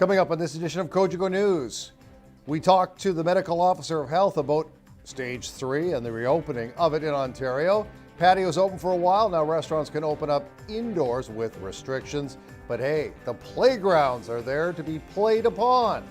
Coming up on this edition of Cogeco News, we talk to the medical officer of health about stage 3 and the reopening of it in Ontario. Patios open for a while. Now restaurants can open up indoors with restrictions. But hey, the playgrounds are there to be played upon.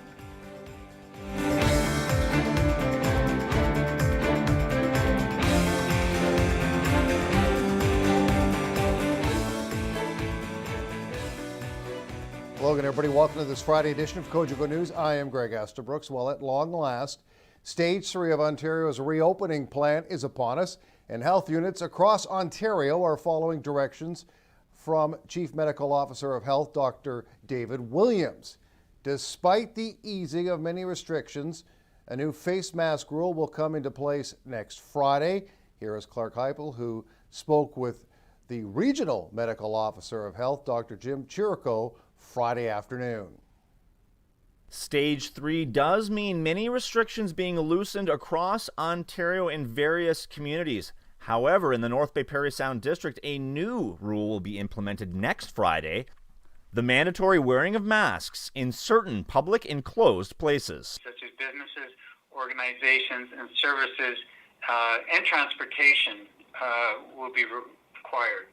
Hello again, everybody. Welcome to this Friday edition of Cogeco News. I am Greg Estabrooks. Well, at long last, Stage 3 of Ontario's reopening plan is upon us, and health units across Ontario are following directions from Chief Medical Officer of Health, Dr. David Williams. Despite the easing of many restrictions, a new face mask rule will come into place next Friday. Here is Clark Heipel, who spoke with the Regional Medical Officer of Health, Dr. Jim Chirico, Friday afternoon. Stage 3 does mean many restrictions being loosened across Ontario in various communities. However, in the North Bay Parry Sound District, a new rule will be implemented next Friday: the mandatory wearing of masks in certain public enclosed places. Such as businesses, organizations, and services, and transportation will be required.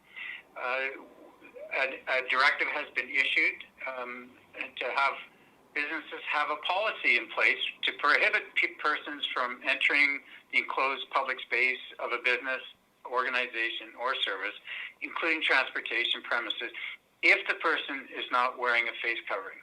A directive has been issued to have businesses have a policy in place to prohibit persons from entering the enclosed public space of a business, organization, or service, including transportation premises, if the person is not wearing a face covering.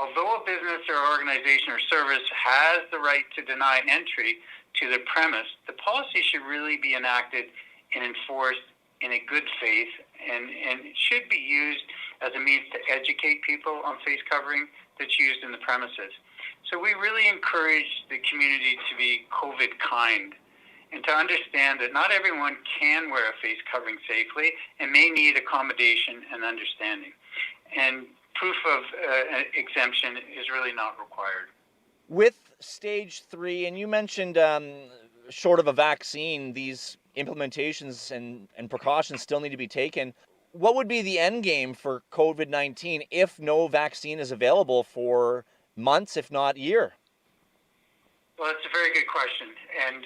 Although a business or organization or service has the right to deny entry to the premise, the policy should really be enacted and enforced in a good faith, and it should be used as a means to educate people on face covering that's used in the premises. So we really encourage the community to be COVID kind and to understand that not everyone can wear a face covering safely and may need accommodation and understanding. And proof of exemption is really not required. With stage 3, and you mentioned short of a vaccine, these implementations and precautions still need to be taken. What would be the end game for COVID-19 if no vaccine is available for months, if not year? Well, that's a very good question. And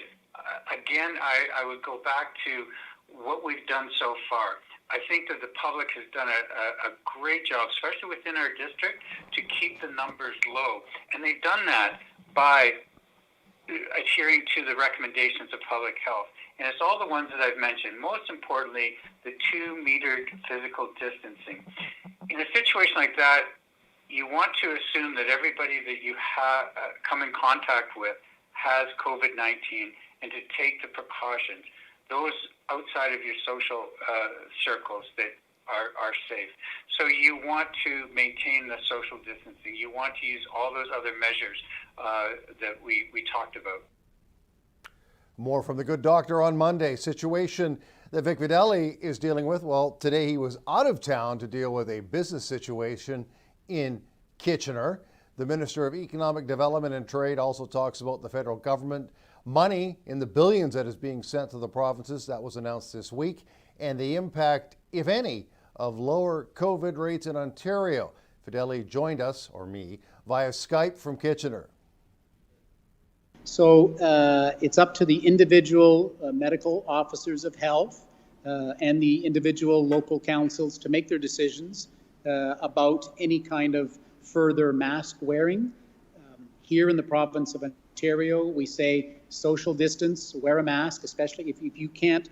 again, I would go back to what we've done so far. I think that the public has done a great job, especially within our district, to keep the numbers low. And they've done that by adhering to the recommendations of public health. And it's all the ones that I've mentioned. Most importantly, the 2-meter physical distancing. In a situation like that, you want to assume that everybody that you have come in contact with has COVID-19 and to take the precautions. Those outside of your social circles that are safe. So you want to maintain the social distancing. You want to use all those other measures that we talked about. More from the good doctor on Monday. Situation that Vic Videlli is dealing with. Well, today he was out of town to deal with a business situation in Kitchener. The Minister of Economic Development and Trade also talks about the federal government money in the billions that is being sent to the provinces. That was announced this week, and the impact, if any, of lower COVID rates in Ontario. Videlli joined us, or me, via Skype from Kitchener. So it's up to the individual medical officers of health and the individual local councils to make their decisions about any kind of further mask wearing. Here in the province of Ontario, we say social distance, wear a mask, especially if you can't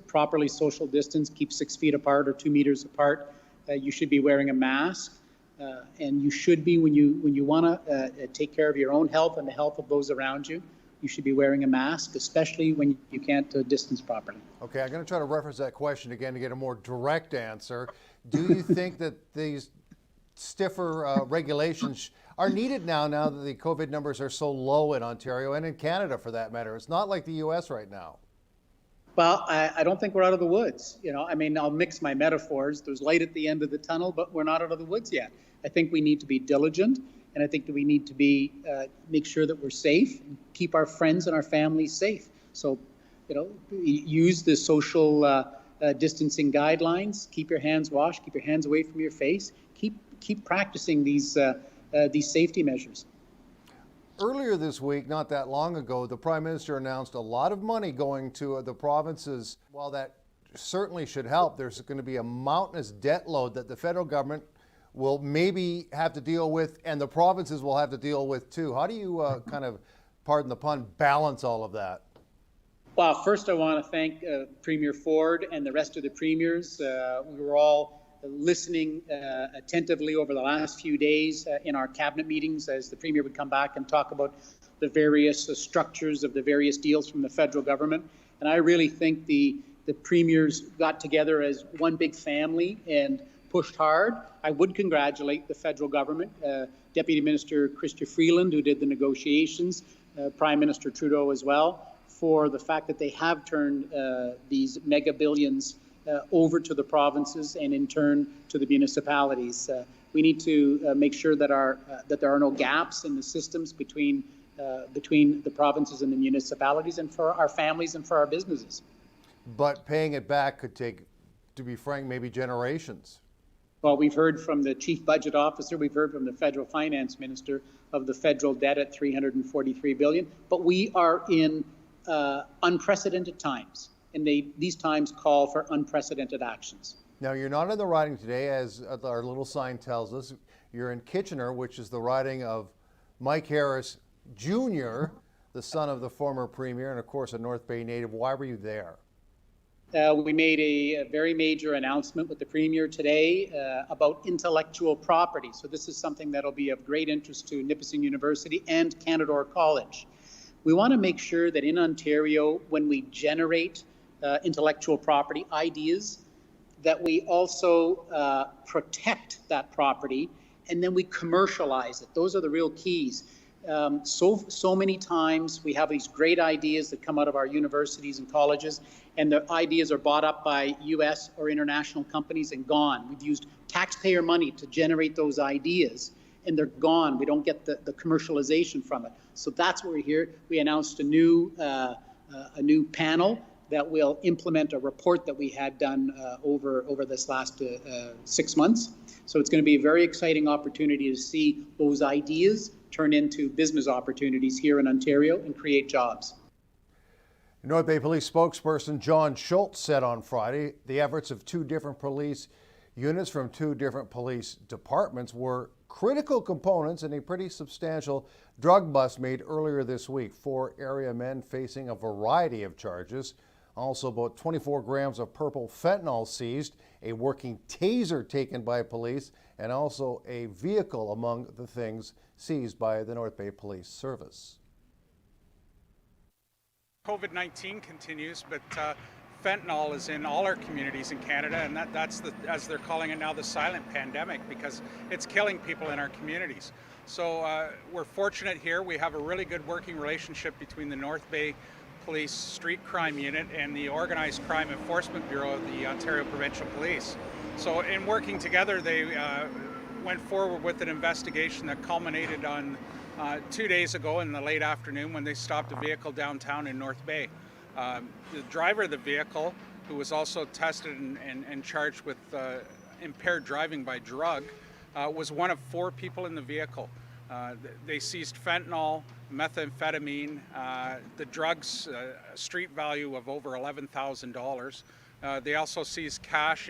properly social distance, keep 6 feet apart or 2 meters apart, you should be wearing a mask. And you should be, when you want to take care of your own health and the health of those around you, you should be wearing a mask, especially when you can't distance properly. Okay, I'm going to try to reference that question again to get a more direct answer. Do you think that these stiffer regulations are needed now that the COVID numbers are so low in Ontario and in Canada, for that matter? It's not like the U.S. right now. Well, I don't think we're out of the woods. I mean, I'll mix my metaphors. There's light at the end of the tunnel, but we're not out of the woods yet. I think we need to be diligent, and I think that we need to be make sure that we're safe and keep our friends and our families safe. So, use the social distancing guidelines. Keep your hands washed. Keep your hands away from your face. Keep practicing these these safety measures. Earlier this week, not that long ago, the Prime Minister announced a lot of money going to the provinces. While that certainly should help, there's going to be a mountainous debt load that the federal government will maybe have to deal with, and the provinces will have to deal with too. How do you kind of, pardon the pun, balance all of that? Well, first I want to thank Premier Ford and the rest of the premiers. We were all listening attentively over the last few days in our cabinet meetings as the Premier would come back and talk about the various structures of the various deals from the federal government. And I really think the premiers got together as one big family and pushed hard. I would congratulate the federal government, Deputy Minister Chrystia Freeland, who did the negotiations, Prime Minister Trudeau as well, for the fact that they have turned these mega billions over to the provinces and in turn to the municipalities. We need to make sure that that there are no gaps in the systems between the provinces and the municipalities, and for our families and for our businesses. But paying it back could take, to be frank, maybe generations. Well, we've heard from the Chief Budget Officer, we've heard from the Federal Finance Minister of the federal debt at $343 billion, but we are in unprecedented times. And these times call for unprecedented actions. Now, you're not in the riding today, as our little sign tells us. You're in Kitchener, which is the riding of Mike Harris Jr., the son of the former premier, and of course a North Bay native. Why were you there? We made a very major announcement with the premier today about intellectual property. So this is something that'll be of great interest to Nipissing University and Canadore College. We want to make sure that in Ontario, when we generate intellectual property ideas, that we also protect that property and then we commercialize it. Those are the real keys. So many times we have these great ideas that come out of our universities and colleges, and the ideas are bought up by US or international companies and gone. We've used taxpayer money to generate those ideas, and they're gone. We don't get the commercialization from it. So that's what we're here. We announced a new panel that will implement a report that we had done over this last 6 months. So it's going to be a very exciting opportunity to see those ideas turn into business opportunities here in Ontario and create jobs. North Bay Police spokesperson John Schultz said on Friday the efforts of 2 different police units from 2 different police departments were critical components in a pretty substantial drug bust made earlier this week. 4 area men facing a variety of charges. Also, about 24 grams of purple fentanyl seized, a working taser taken by police, and also a vehicle among the things seized by the North Bay Police Service. COVID-19 continues, but fentanyl is in all our communities in Canada, and that's as they're calling it now, the silent pandemic, because it's killing people in our communities. So we're fortunate here. We have a really good working relationship between the North Bay Police Street Crime Unit and the Organized Crime Enforcement Bureau of the Ontario Provincial Police. So in working together, they went forward with an investigation that culminated on 2 days ago in the late afternoon when they stopped a vehicle downtown in North Bay. The driver of the vehicle, who was also tested and charged with impaired driving by drug, was one of 4 people in the vehicle. They seized fentanyl, methamphetamine, the drugs, street value of over $11,000. They also seized cash,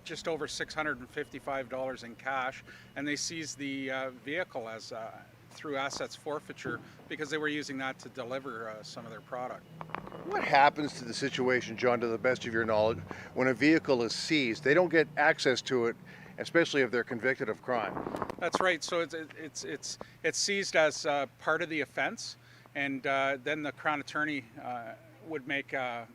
just over $655 in cash, and they seized the vehicle as through assets forfeiture because they were using that to deliver some of their product. What happens to the situation, John, to the best of your knowledge, when a vehicle is seized? They don't get access to it, especially if they're convicted of crime. That's right. So it's seized as part of the offense, and then the Crown Attorney would make a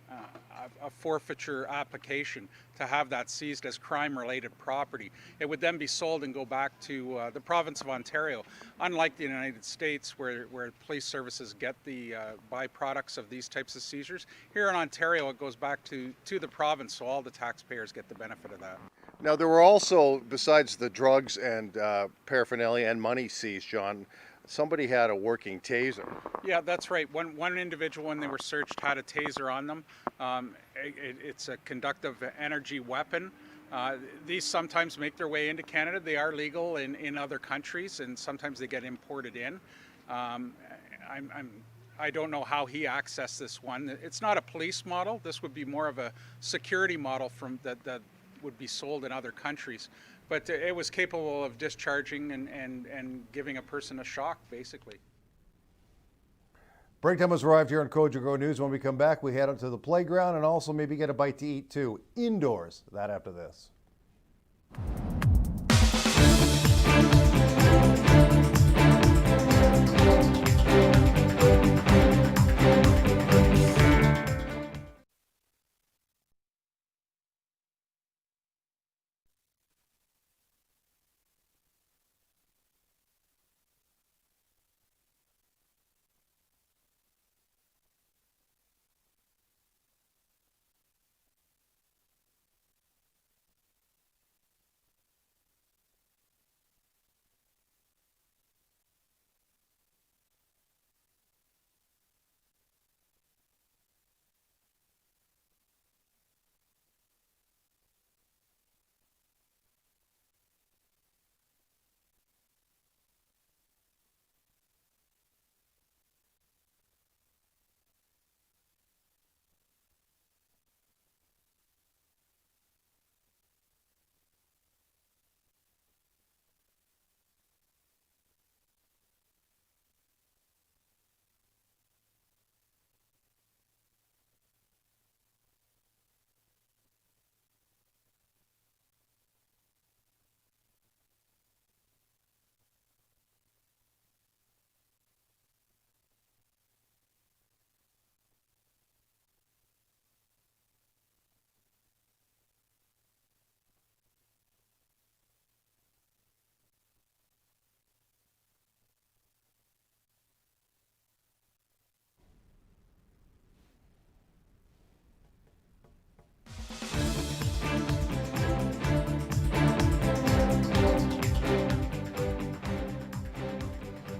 forfeiture application to have that seized as crime-related property. It would then be sold and go back to the province of Ontario. Unlike the United States, where police services get the byproducts of these types of seizures, here in Ontario it goes back to the province, so all the taxpayers get the benefit of that. Now, there were also, besides the drugs and paraphernalia and money seized, John, somebody had a working taser. Yeah, that's right. One individual, when they were searched, had a taser on them. It's a conductive energy weapon. These sometimes make their way into Canada. They are legal in other countries, and sometimes they get imported in. I don't know how he accessed this one. It's not a police model. This would be more of a security model that would be sold in other countries. But it was capable of discharging and giving a person a shock, basically. Break time has arrived here on Cogeco News. When we come back, we head out to the playground and also maybe get a bite to eat too. Indoors, that after this.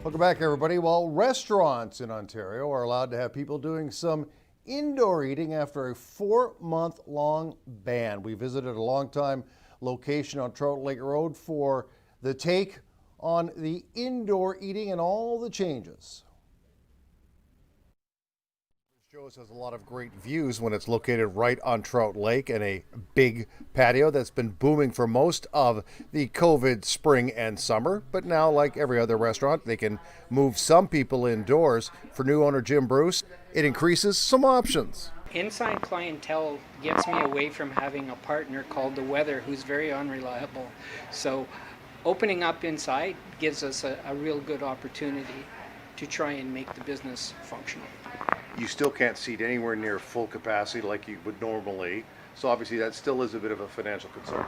Welcome back, everybody. Well, restaurants in Ontario are allowed to have people doing some indoor eating after a 4-month-long ban. We visited a longtime location on Trout Lake Road for the take on the indoor eating and all the changes. Joe's has a lot of great views when it's located right on Trout Lake and a big patio that's been booming for most of the COVID spring and summer. But now, like every other restaurant, they can move some people indoors. For new owner Jim Bruce, it increases some options. Inside clientele gets me away from having a partner called the weather who's very unreliable. So opening up inside gives us a real good opportunity to try and make the business functional. You still can't seat anywhere near full capacity like you would normally. So obviously that still is a bit of a financial concern.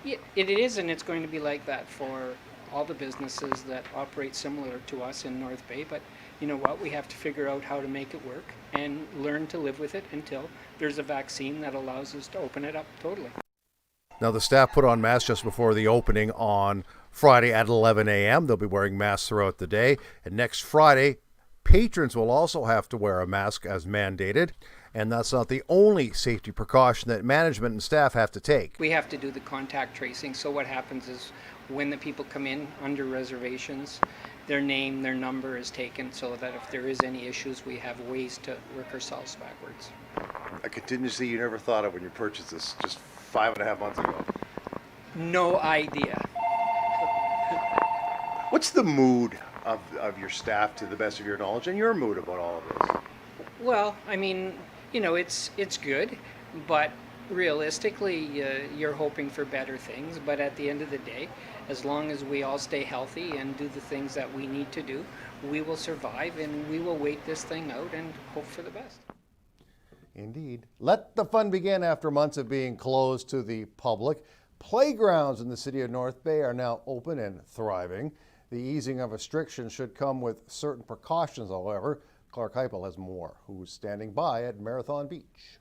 Yeah, it is, and it's going to be like that for all the businesses that operate similar to us in North Bay. But you know what? We have to figure out how to make it work and learn to live with it until there's a vaccine that allows us to open it up totally. Now, the staff put on masks just before the opening on Friday at 11 a.m. They'll be wearing masks throughout the day. And next Friday, patrons will also have to wear a mask as mandated. And that's not the only safety precaution that management and staff have to take. We have to do the contact tracing. So what happens is when the people come in under reservations, their name, their number is taken so that if there is any issues, we have ways to work ourselves backwards. A contingency you never thought of when you purchased this just 5.5 months ago. No idea. What's the mood of your staff, to the best of your knowledge, and your mood about all of this? Well, I mean, you know, it's good, but realistically, you're hoping for better things. But at the end of the day, as long as we all stay healthy and do the things that we need to do, we will survive and we will wait this thing out and hope for the best. Indeed. Let the fun begin after months of being closed to the public. Playgrounds in the city of North Bay are now open and thriving. The easing of restrictions should come with certain precautions, however. Clark Heipel has more, who's standing by at Marathon Beach.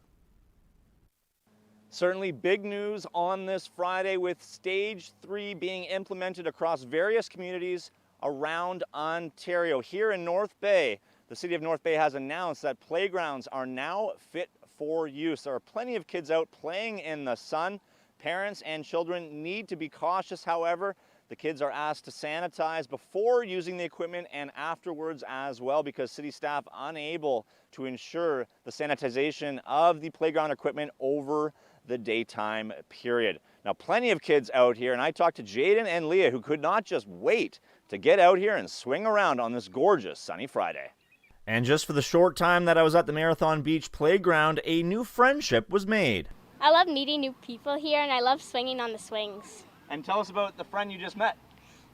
Certainly big news on this Friday with Stage 3 being implemented across various communities around Ontario. Here in North Bay, the City of North Bay has announced that playgrounds are now fit for use. There are plenty of kids out playing in the sun. Parents and children need to be cautious, however. The kids are asked to sanitize before using the equipment and afterwards as well, because city staff unable to ensure the sanitization of the playground equipment over the daytime period. Now, plenty of kids out here, and I talked to Jaden and Leah, who could not just wait to get out here and swing around on this gorgeous sunny Friday. And just for the short time that I was at the Marathon Beach playground, a new friendship was made. I love meeting new people here, and I love swinging on the swings. And tell us about the friend you just met.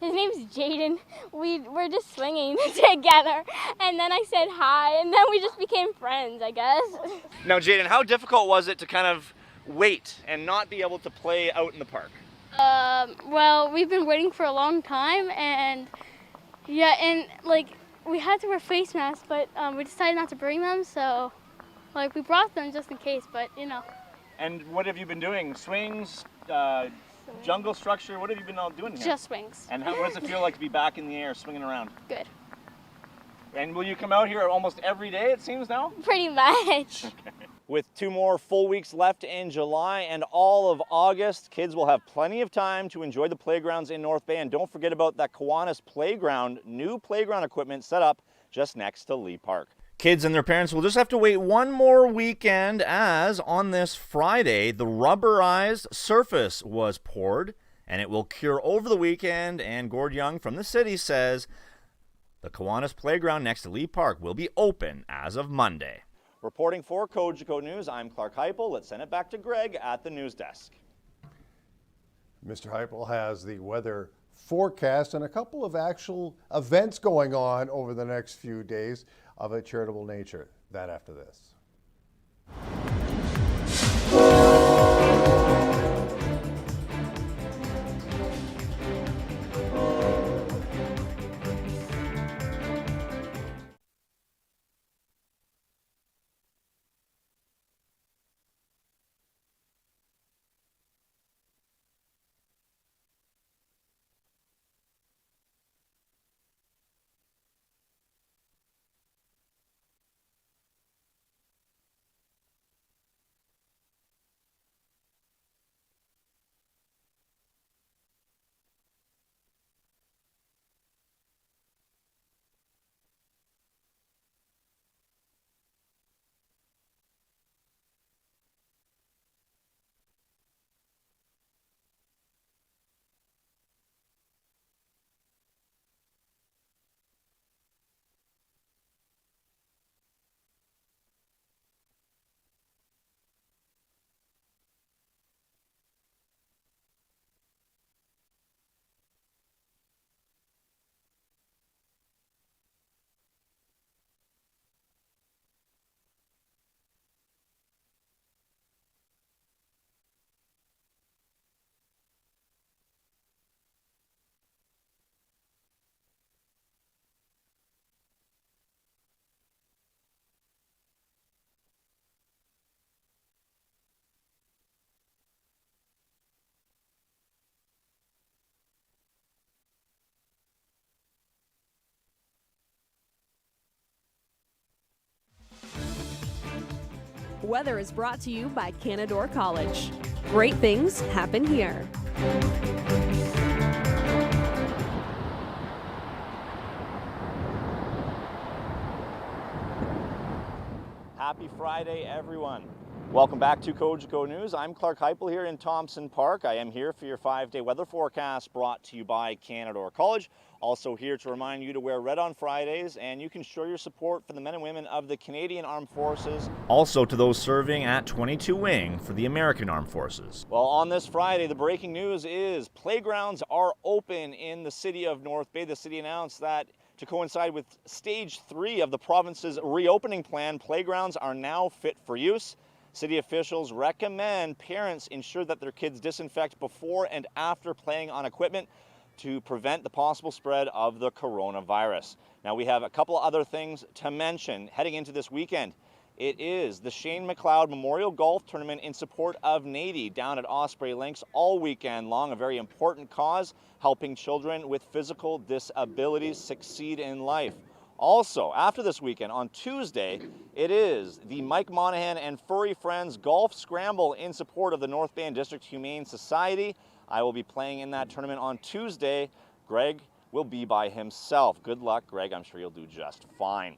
His name's Jaden. We're just swinging together, and then I said hi, and then we just became friends, I guess. Now, Jaden, how difficult was it to kind of wait and not be able to play out in the park? Well, we've been waiting for a long time, and yeah, and like we had to wear face masks, but we decided not to bring them, so like we brought them just in case, but you know. And what have you been doing? Swings, jungle structure, what have you been all doing here? Just swings. And what does it feel like to be back in the air, swinging around? Good. And will you come out here almost every day, it seems now? Pretty much. With 2 more full weeks left in July and all of August, kids will have plenty of time to enjoy the playgrounds in North Bay. And don't forget about that Kiwanis playground, new playground equipment set up just next to Lee Park. Kids and their parents will just have to wait one more weekend, as on this Friday, the rubberized surface was poured, and it will cure over the weekend. And Gord Young from the city says the Kiwanis playground next to Lee Park will be open as of Monday. Reporting for Cogeco News, I'm Clark Heipel. Let's send it back to Greg at the news desk. Mr. Heipel has the weather forecast and a couple of actual events going on over the next few days of a charitable nature. That after this. Weather is brought to you by Canadore College. Great things happen here. Happy Friday, everyone. Welcome back to Cogeco News. I'm Clark Heipel here in Thompson Park. I am here for your 5-day weather forecast brought to you by Canadore College. Also here to remind you to wear red on Fridays, and you can show your support for the men and women of the Canadian Armed Forces. Also to those serving at 22 Wing for the American Armed Forces. Well, on this Friday, the breaking news is playgrounds are open in the city of North Bay. The city announced that to coincide with stage 3 of the province's reopening plan, playgrounds are now fit for use. City officials recommend parents ensure that their kids disinfect before and after playing on equipment to prevent the possible spread of the coronavirus. Now, we have a couple other things to mention heading into this weekend. It is the Shane McLeod Memorial Golf Tournament in support of NADI down at Osprey Links all weekend long, a very important cause, helping children with physical disabilities succeed in life. Also, after this weekend, on Tuesday, it is the Mike Monahan and Furry Friends Golf Scramble in support of the North Bay District Humane Society. I will be playing in that tournament on Tuesday. Greg will be by himself. Good luck, Greg. I'm sure you'll do just fine.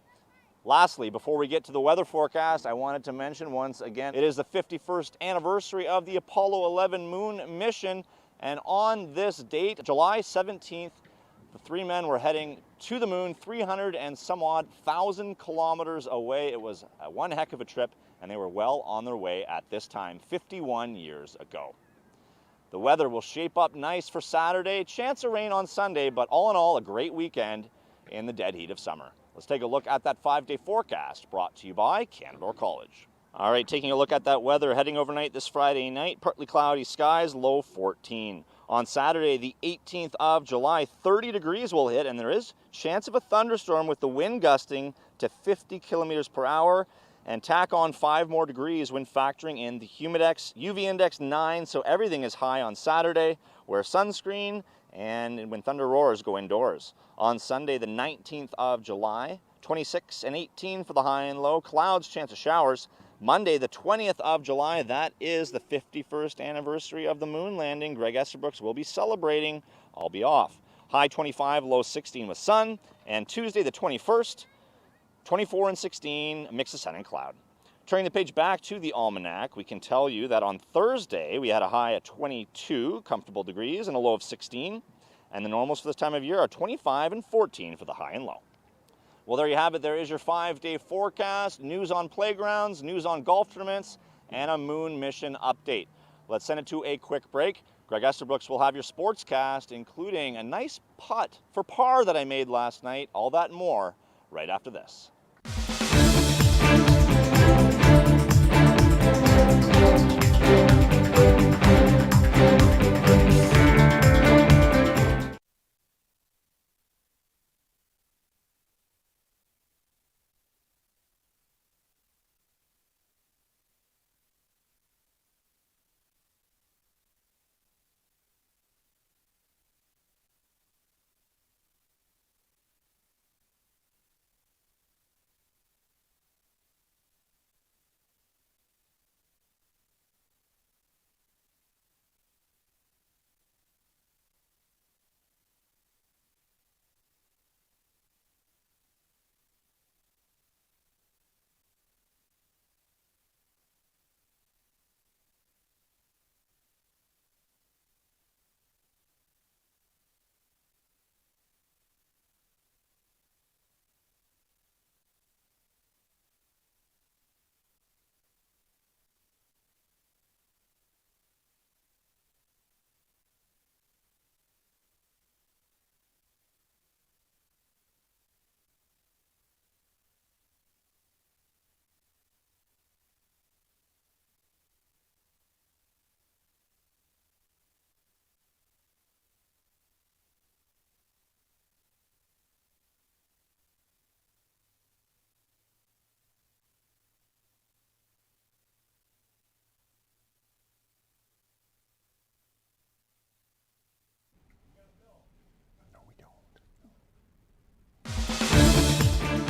Lastly, before we get to the weather forecast, I wanted to mention once again, it is the 51st anniversary of the Apollo 11 moon mission. And on this date, July 17th, the three men were heading to the moon 300 and some odd thousand kilometers away. It was one heck of a trip, and they were well on their way at this time 51 years ago. The weather will shape up nice for Saturday, chance of rain on Sunday, but all in all, a great weekend in the dead heat of summer. Let's take a look at that 5-day forecast brought to you by Canadore College. All right, taking a look at that weather heading overnight this Friday night, partly cloudy skies, low 14. On Saturday, the 18th of July, 30 degrees will hit, and there is chance of a thunderstorm with the wind gusting to 50 kilometers per hour, and tack on 5 more degrees when factoring in the humidex, UV index 9, so everything is high on Saturday. Wear sunscreen, and when thunder roars, go indoors. On Sunday, the 19th of July, 26 and 18 for the high and low, clouds, chance of showers. Monday, the 20th of July, that is the 51st anniversary of the moon landing. Greg Esterbrooks will be celebrating. I'll be off. High 25, low 16 with sun. And Tuesday, the 21st, 24 and 16, a mix of sun and cloud. Turning the page back to the almanac, we can tell you that on Thursday, we had a high of 22 comfortable degrees and a low of 16. And the normals for this time of year are 25 and 14 for the high and low. Well, there you have it. There is your 5-day forecast, news on playgrounds, news on golf tournaments, and a moon mission update. Let's send it to a quick break. Greg Esterbrooks will have your sportscast, including a nice putt for par that I made last night. All that and more right after this.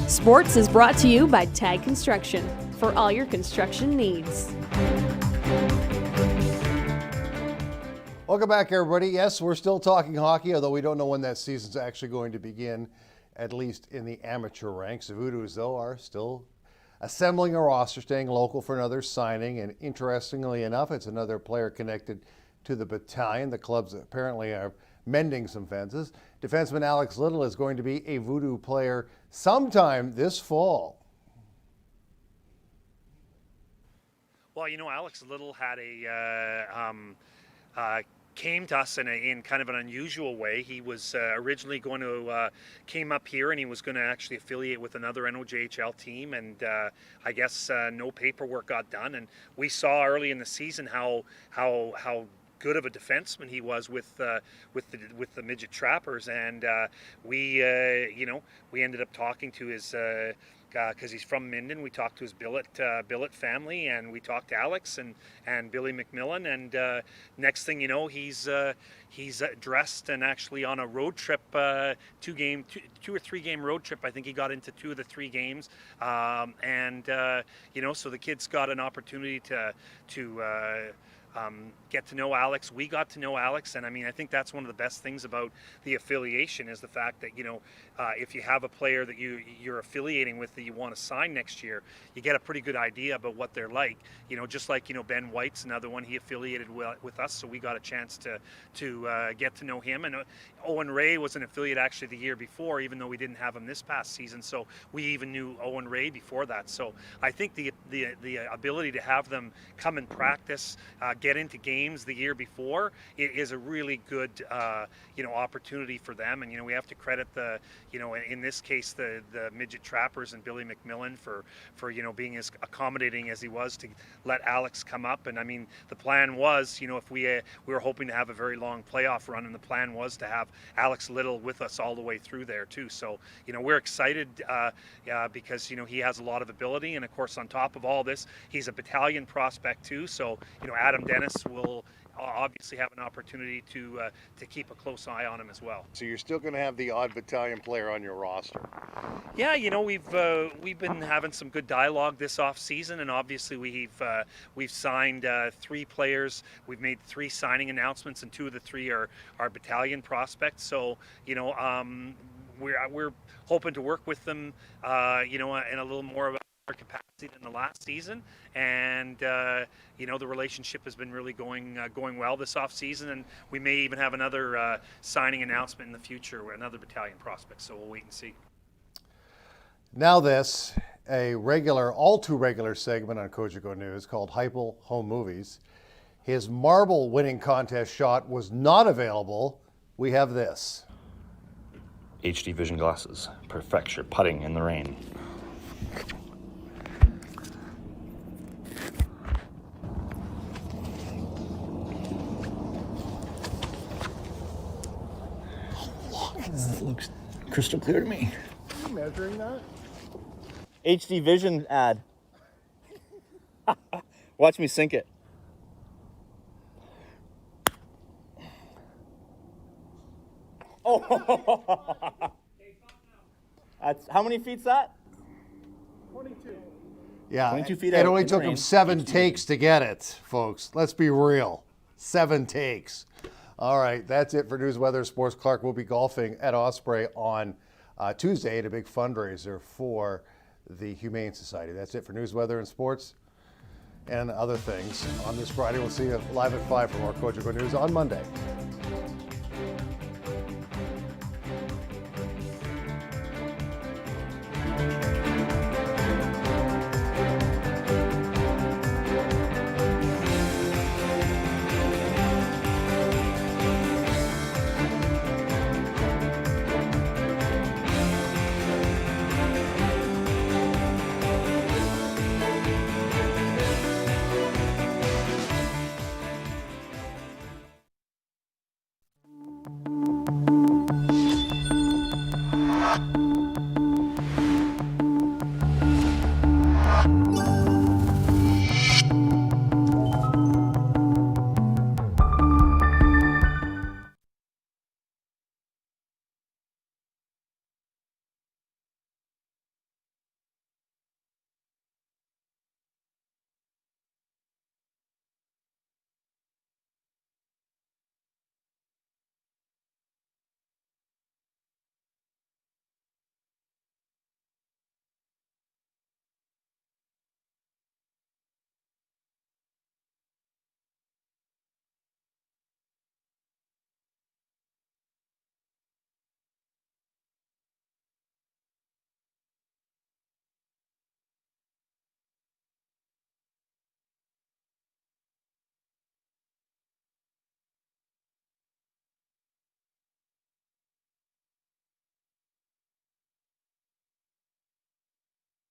Sports is brought to you by Tag Construction for all your construction needs. Welcome back, everybody. Yes, we're still talking hockey, although we don't know when that season's actually going to begin, at least in the amateur ranks. The Voodoos, though, are still assembling a roster, staying local for another signing, and interestingly enough, it's another player connected to the battalion. The clubs apparently are mending some fences. Defenseman Alex Little is going to be a Voodoo player sometime this fall. Well, Alex Little had came to us in kind of an unusual way. He was originally going to came up here and he was going to actually affiliate with another NOJHL team, and I guess no paperwork got done. And we saw early in the season how good of a defenseman he was with the midget trappers, and we ended up talking to because he's from Minden. We talked to his billet family, and we talked to Alex and Billy McMillan. And next thing you know, he's dressed and actually on a road trip, two or three game road trip. I think he got into 2 of the 3 games, so the kids got an opportunity to get to know Alex. We got to know Alex, and I mean, I think that's one of the best things about the affiliation is the fact that if you have a player that you're affiliating with that you want to sign next year, you get a pretty good idea about what they're like. Just like Ben White's another one, he affiliated with us, so we got a chance to get to know him. And Owen Ray was an affiliate actually the year before, even though we didn't have him this past season. So we even knew Owen Ray before that. So I think the ability to have them come and practice, get into games the year before, it is a really good opportunity for them. And we have to credit in this case the midget trappers and Billy McMillan for being as accommodating as he was to let Alex come up. And I mean, the plan was, if we were hoping to have a very long playoff run, and the plan was to have Alex Little with us all the way through there too. So we're excited because he has a lot of ability, and of course on top of all this, he's a battalion prospect too. So Adam Dennis will obviously have an opportunity to keep a close eye on him as well. So you're still going to have the odd battalion player on your roster? Yeah, we've been having some good dialogue this off season, and obviously we've signed 3 players. We've made 3 signing announcements, and 2 of the 3 are battalion prospects. So we're hoping to work with them in a little more of a capacity than the last season, and the relationship has been really going well this off season, and we may even have another signing announcement in the future with another battalion prospect, so we'll wait and see. Now this, a all too regular segment on Cogeco News called Heupel Home Movies. His marble winning contest shot was not available. We have this. HD vision glasses, perfect your putting in the rain. That looks crystal clear to me. Are you measuring that? HD Vision ad. Watch me sink it. Oh, that's how many feet's that? 22. Yeah, 22 feet it out only in the took him rain. 7 takes to get it, folks. Let's be real. 7 takes. All right, that's it for News, Weather, Sports. Clark will be golfing at Osprey on Tuesday at a big fundraiser for the Humane Society. That's it for News, Weather, and Sports and other things on this Friday. We'll see you live at 5 for more Cogeco News on Monday.